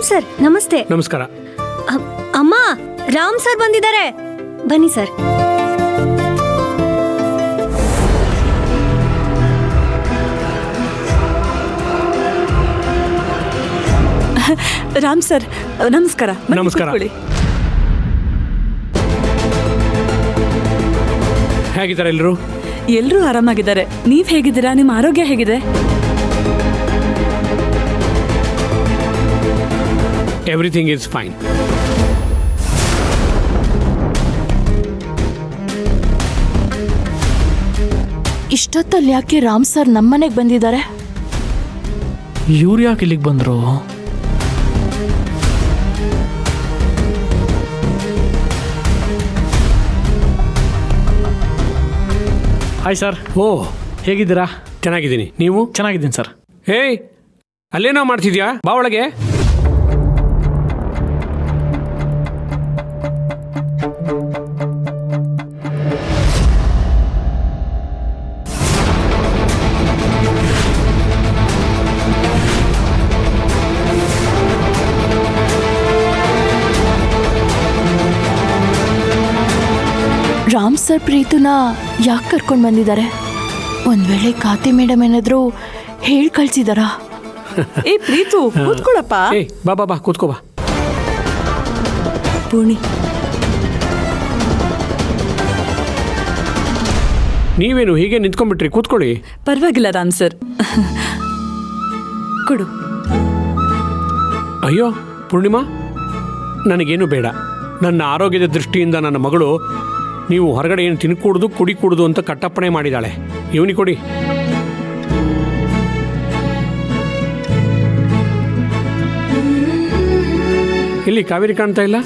Ram sir ನಮಸ್ತೆ. ನಮಸ್ಕಾರ. ಅಮ್ಮ, ರಾಮ್ ಸರ್ ಬಂದಿದ್ದಾರೆ, ಬನ್ನಿ ಸರ್. ರಾಮ್ ಸರ್ ನಮಸ್ಕಾರ. ನಮಸ್ಕಾರ. ಹೇಗಿದ್ದಾರೆ ಎಲ್ಲರೂ? ಎಲ್ಲರೂ ಆರಾಮಾಗಿದ್ದಾರೆ. ನೀವ್ ಹೇಗಿದ್ದೀರಾ? ನಿಮ್ಮ ಆರೋಗ್ಯ ಹೇಗಿದೆ? Everything is fine. ಇಷ್ಟೊತ್ತಲ್ಲಿ ಯಾಕೆ ರಾಮ್ ಸರ್ ನಮ್ಮನೆಗೆ ಬಂದಿದ್ದಾರೆ? ಇವ್ರು ಯಾಕೆ ಇಲ್ಲಿಗೆ ಬಂದರು? Hi sir. ಓ, ಹೇಗಿದ್ದೀರಾ? ಚೆನ್ನಾಗಿದ್ದೀನಿ. ನೀವು? ಚೆನ್ನಾಗಿದ್ದೀನಿ ಸರ್. ಹೇಯ್, ಅಲ್ಲೇನೋ ಮಾಡ್ತಿದ್ಯಾ? ಬಾ ಒಳಗೆ. ರಾಮ್ ಸರ್ ಪ್ರೀತುನ ಯಾಕೆ ಕರ್ಕೊಂಡು ಬಂದಿದ್ದಾರೆ? ಒಂದ್ ವೇಳೆ ಖಾತೆ ಮೇಡಮ್ ಏನಾದ್ರು ಹೇಳ್ ಕಳ್ಸಿದಾರಾ? ಏ ಪ್ರೀತು, ಕೂತ್ಕೊಳ್ಳಪ್ಪ. ಏಯ್, ಬಾ ಬಾ ಬಾ, ಕೂತ್ಕೋ ಬಾ. ಪೂರ್ಣಿ, ನೀವೇನು ಹೀಗೆ ನಿಂತ್ಕೊಂಡ್ಬಿಟ್ರಿ? ಕೂತ್ಕೊಳ್ಳಿ. ಪರವಾಗಿಲ್ಲ ರಾಮ್ ಸರ್, ಕೊಡು. ಅಯ್ಯೋ ಪೂರ್ಣಿಮಾ, ನನಗೇನು ಬೇಡ. ನನ್ನ ಆರೋಗ್ಯದ ದೃಷ್ಟಿಯಿಂದ ನನ್ನ ಮಗಳು ನೀವು ಹೊರಗಡೆ ಏನು ತಿನ್ಕೂಡ್ದು ಕುಡಿಕೂಡ್ದು ಅಂತ ಕಟ್ಟಪ್ಪಣೆ ಮಾಡಿದಾಳೆ. ಇವನಿ ಕೊಡಿ. ಇಲ್ಲಿ ಕಾವೇರಿ ಕಾಣ್ತಾ ಇಲ್ಲ?